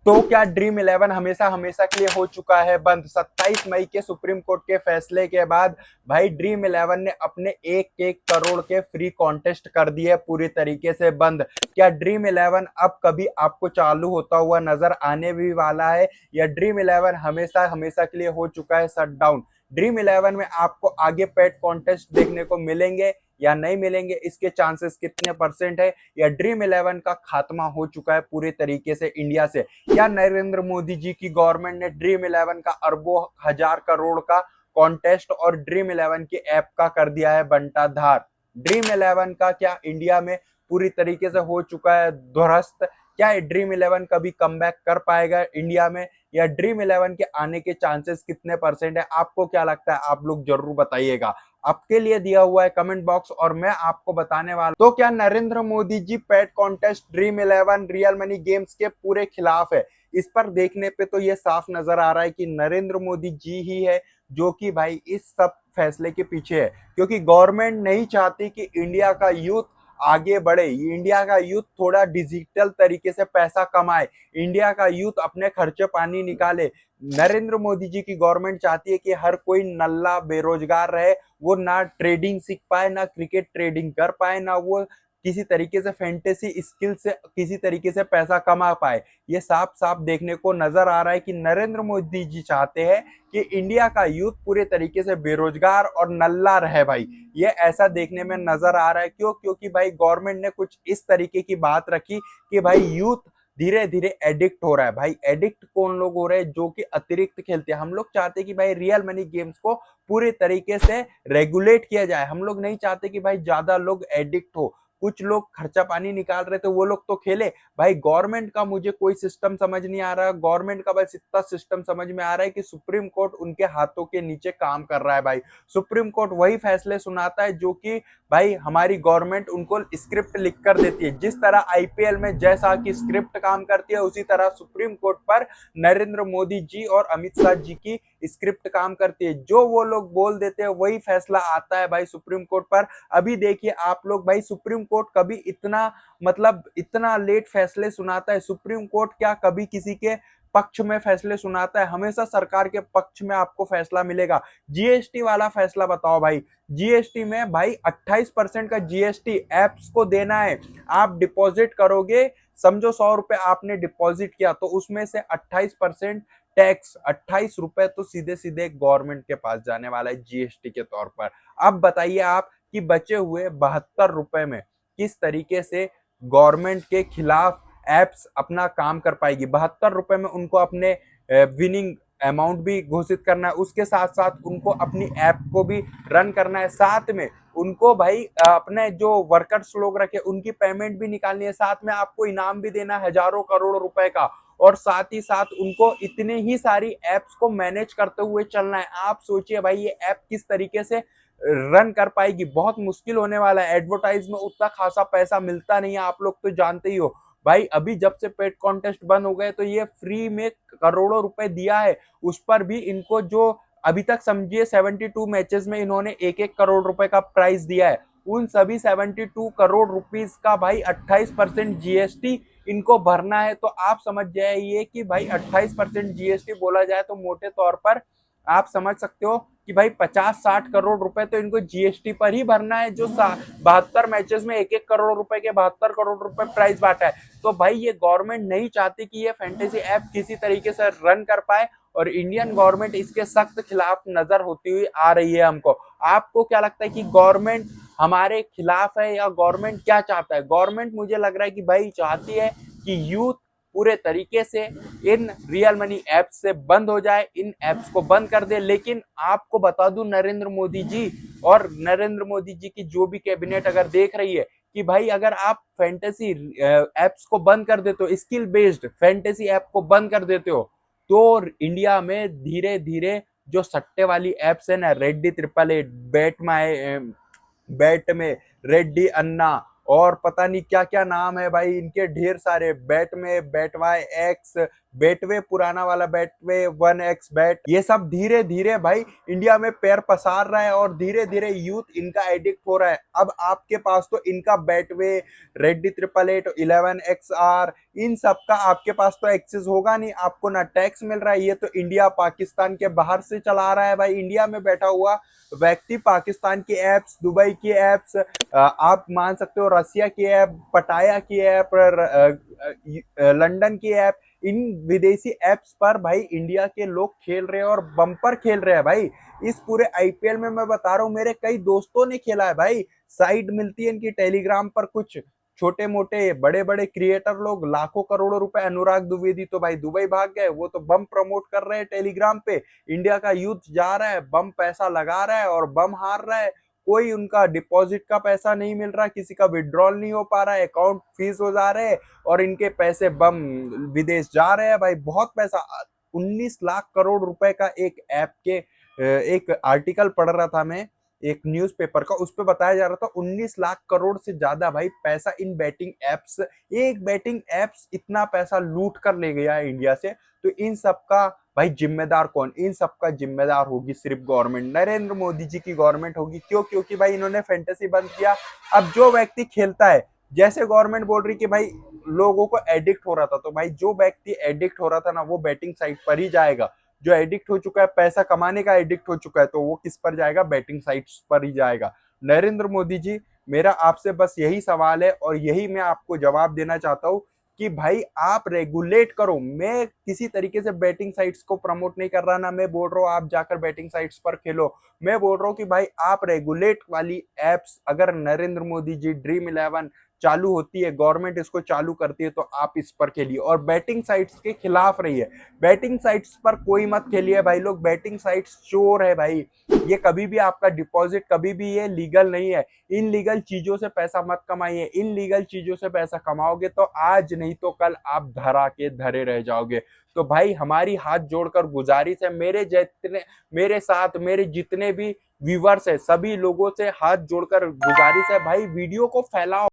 तो क्या dream eleven हमेशा हमेशा के लिए हो चुका है बंद? 27 मई के सुप्रीम कोर्ट के फैसले के बाद भाई ड्रीम इलेवन ने अपने 1-1 करोड़ के फ्री कॉन्टेस्ट कर दिए पूरी तरीके से बंद। क्या ड्रीम इलेवन अब कभी आपको चालू होता हुआ नजर आने भी वाला है, या ड्रीम इलेवन हमेशा हमेशा के लिए हो चुका है शट डाउन? ड्रीम इलेवन में आपको आगे पेड कॉन्टेस्ट देखने को मिलेंगे या नहीं मिलेंगे, इसके चांसेस कितने परसेंट है? या ड्रीम इलेवन का खात्मा हो चुका है पूरी तरीके से इंडिया से? या नरेंद्र मोदी जी की गवर्नमेंट ने ड्रीम इलेवन का अरबों हजार करोड़ का कॉन्टेस्ट और ड्रीम इलेवन की ऐप का कर दिया है बंटाधार? ड्रीम इलेवन का क्या इंडिया में पूरी तरीके से हो चुका है ध्वस्त? क्या ड्रीम इलेवन कभी कमबैक कर पाएगा इंडिया में, या ड्रीम इलेवन के आने के चांसेस कितने परसेंट है? आपको क्या लगता है? आप लोग जरूर बताइएगा। आपके लिए दिया हुआ है कमेंट बॉक्स और मैं आपको बताने वाला। तो क्या Narendra Modi ji paid contest dream eleven real money games के पूरे खिलाफ है? इस पर देखने पे तो ये साफ नजर आ रहा है कि नरेंद्र मोदी जी ही है जो कि भाई इस सब फैसले के पीछे है, क्योंकि गवर्नमेंट नहीं चाहती कि इंडिया का यूथ आगे बढ़े, इंडिया का यूथ थोड़ा डिजिटल तरीके से पैसा कमाए, इंडिया का यूथ अपने खर्चे पानी निकाले। नरेंद्र मोदी जी की गवर्नमेंट चाहती है कि हर कोई नल्ला बेरोजगार रहे, वो ना ट्रेडिंग सीख पाए, ना क्रिकेट ट्रेडिंग कर पाए, ना वो किसी तरीके से फैंटेसी स्किल से किसी तरीके से पैसा कमा पाए। ये साफ साफ देखने को नजर आ रहा है कि नरेंद्र मोदी जी चाहते हैं कि इंडिया का यूथ पूरे तरीके से बेरोजगार और नल्ला रहे भाई। ये ऐसा देखने में नजर आ रहा है। क्यों? क्योंकि भाई गवर्नमेंट ने कुछ इस तरीके की बात रखी कि भाई यूथ धीरे धीरे एडिक्ट हो रहा है। भाई एडिक्ट कौन लोग हो रहे हैं? जो कि अतिरिक्त खेलते हैं। हम लोग चाहते हैं कि भाई रियल मनी गेम्स को पूरे तरीके से रेगुलेट किया जाए। हम लोग नहीं चाहते कि भाई ज्यादा लोग एडिक्ट हो। कुछ लोग खर्चा पानी निकाल रहे तो वो लोग तो खेले। भाई गवर्नमेंट का मुझे कोई सिस्टम समझ नहीं आ रहा। गवर्नमेंट का बस इतना सिस्टम समझ में आ रहा है कि सुप्रीम कोर्ट उनके हाथों के नीचे काम कर रहा है। भाई सुप्रीम कोर्ट वही फैसले सुनाता है जो कि भाई हमारी गवर्नमेंट उनको स्क्रिप्ट लिख कर देती है। जिस तरह आईपीएल में जैसा कि स्क्रिप्ट काम करती है, उसी तरह सुप्रीम कोर्ट पर नरेंद्र मोदी जी और अमित शाह जी की स्क्रिप्ट काम करती है। जो वो लोग बोल देते हैं वही फैसला आता है भाई सुप्रीम कोर्ट पर। अभी देखिए आप लोग, भाई सुप्रीम कोर्ट कभी इतना मतलब इतना लेट फैसले सुनाता है? सुप्रीम कोर्ट क्या कभी किसी के पक्ष में फैसले सुनाता है? हमेशा सरकार के पक्ष में आपको फैसला मिलेगा। जीएसटी वाला फैसला बताओ भाई। जीएसटी में भाई 28% का जीएसटी एप्स को देना है। आप डिपॉजिट करोगे, समझो 100 रुपए आपने डिपॉजिट किया, तो उसमें से 28% टैक्स, 28 रुपए तो सीधे सीधे गवर्नमेंट के पास जाने वाला है जीएसटी के तौर पर। अब बताइए आप कि बचे हुए 72 रुपए में किस तरीके से गवर्नमेंट के खिलाफ एप्स अपना काम कर पाएगी? 72 रुपए में उनको अपने विनिंग अमाउंट भी घोषित करना है, उसके साथ साथ उनको अपनी ऐप को भी रन करना है, साथ में उनको भाई अपने जो वर्कर्स लोग रखे उनकी पेमेंट भी निकालनी है, साथ में आपको इनाम भी देना है हजारों करोड़ रुपए का, और साथ ही साथ उनको इतने ही सारी एप्स को मैनेज करते हुए चलना है। आप सोचिए भाई ये ऐप किस तरीके से रन कर पाएगी? बहुत मुश्किल होने वाला है। एडवर्टाइज में उतना खासा पैसा मिलता नहीं है, आप लोग तो जानते ही हो भाई। अभी जब से पेड कॉन्टेस्ट बंद हो गए तो ये फ्री में करोड़ों रुपए दिया है, उस पर भी इनको जो अभी तक समझिए 72 मैचेस में इन्होंने 1-1 करोड़ रुपए का प्राइस दिया है। उन सभी 72 करोड़ रुपीस का भाई 28% जीएसटी इनको भरना है। तो आप समझ जाइए कि भाई 28% जीएसटी बोला जाए तो मोटे तौर पर आप समझ सकते हो कि भाई 50-60 करोड़ रुपए तो इनको जीएसटी पर ही भरना है, जो 72 मैचेस में 1-1 करोड़ रुपए के 72 करोड़ रुपए प्राइस बांटा है। तो भाई ये गवर्नमेंट नहीं चाहती कि ये फैंटेसी ऐप किसी तरीके से रन कर पाए, और इंडियन गवर्नमेंट इसके सख्त खिलाफ नजर होती हुई आ रही है हमको। आपको क्या लगता है कि गवर्नमेंट हमारे खिलाफ है, या गवर्नमेंट क्या चाहता है? गवर्नमेंट मुझे लग रहा है कि भाई चाहती है कि यूथ पूरे तरीके से इन रियल मनी ऐप्स से बंद हो जाए, इन ऐप्स को बंद कर दे। लेकिन आपको बता दूं, नरेंद्र मोदी जी और नरेंद्र मोदी जी की जो भी कैबिनेट अगर देख रही है कि भाई अगर आप फैंटेसी ऐप्स को बंद कर देते हो, स्किल बेस्ड फैंटेसी ऐप को बंद कर देते हो, तो इंडिया में धीरे धीरे जो सट्टे वाली एप्स है ना, रेड्डी 888, बैट में रेड्डी अन्ना, और पता नहीं क्या क्या नाम है भाई इनके, ढेर सारे, बैट में बैटवाई एक्स, बेटवे पुराना वाला बेटवे 1x बैट, ये सब धीरे धीरे भाई इंडिया में पैर पसार रहा है और धीरे धीरे यूथ इनका एडिक्ट हो रहा है। अब आपके पास तो इनका बेटवे, रेड्डी 888, 11XR, इन सब का आपके पास तो एक्सेस होगा नहीं, आपको ना टैक्स मिल रहा है। ये तो इंडिया पाकिस्तान के बाहर से चला रहा है भाई, इंडिया में बैठा हुआ व्यक्ति पाकिस्तान की एप्स, दुबई की एप्स, आप मान सकते हो रसिया की ऐप, पटाया की ऐप, लंदन की ऐप, इन विदेशी एप्स पर भाई इंडिया के लोग खेल रहे हैं और बम्पर खेल रहे हैं भाई। इस पूरे आईपीएल में मैं बता रहा हूँ, मेरे कई दोस्तों ने खेला है भाई। साइड मिलती है इनकी टेलीग्राम पर, कुछ छोटे मोटे बड़े बड़े क्रिएटर लोग लाखों करोड़ों रुपए, अनुराग द्विवेदी तो भाई दुबई भाग गए, वो तो बम प्रमोट कर रहे हैं टेलीग्राम पे। इंडिया का यूथ जा रहा है, बम पैसा लगा रहा है और बम हार रहा है। कोई उनका डिपॉजिट का पैसा नहीं मिल रहा, किसी का विड्रॉल नहीं हो पा रहा है, अकाउंट फीस हो जा रहे हैं और इनके पैसे बम विदेश जा रहे हैं भाई। बहुत पैसा, 19 लाख करोड़ रुपए का एक ऐप के एक आर्टिकल पढ़ रहा था मैं एक न्यूज़पेपर का, उस पे बताया जा रहा था 19 लाख करोड़ से ज्यादा भाई पैसा इन बैटिंग एप्स, एक बैटिंग एप्स इतना पैसा लूट कर ले गया है इंडिया से। तो इन सब का भाई जिम्मेदार कौन? इन सब का जिम्मेदार होगी सिर्फ गवर्नमेंट, नरेंद्र मोदी जी की गवर्नमेंट होगी। क्यों? क्योंकि भाई इन्होंने फैंटेसी बंद किया। अब जो व्यक्ति खेलता है, जैसे गवर्नमेंट बोल रही कि भाई लोगों को एडिक्ट हो रहा था, तो भाई जो व्यक्ति एडिक्ट हो रहा था ना, वो बैटिंग साइट पर ही जाएगा। जो एडिक्ट हो चुका है, पैसा कमाने का एडिक्ट हो चुका है, तो वो किस पर जाएगा? बैटिंग साइट्स पर ही जाएगा। नरेंद्र मोदी जी, मेरा आपसे बस यही सवाल है और यही मैं आपको जवाब देना चाहता हूँ कि भाई आप रेगुलेट करो। मैं किसी तरीके से बैटिंग साइट्स को प्रमोट नहीं कर रहा, ना मैं बोल रहा हूँ आप जाकर बैटिंग साइट्स पर खेलो। मैं बोल रहा हूँ कि भाई आप रेगुलेट वाली एप्स, अगर नरेंद्र मोदी जी ड्रीम 11 चालू होती है, गवर्नमेंट इसको चालू करती है, तो आप इस पर खेलिए और बैटिंग साइट्स के खिलाफ रहिए। बैटिंग साइट्स पर कोई मत खेलिए भाई लोग, बैटिंग साइट्स चोर है भाई। ये कभी भी आपका डिपॉजिट, कभी भी ये लीगल नहीं है। इन लीगल चीजों से पैसा मत कमाइए। इन लीगल चीजों से पैसा कमाओगे तो आज नहीं तो कल आप धरा के धरे रह जाओगे। तो भाई हमारी हाथ जोड़कर गुजारिश है, मेरे साथ मेरे जितने भी व्यूवर्स है, सभी लोगों से हाथ जोड़कर गुजारिश है भाई, वीडियो को फैलाओ।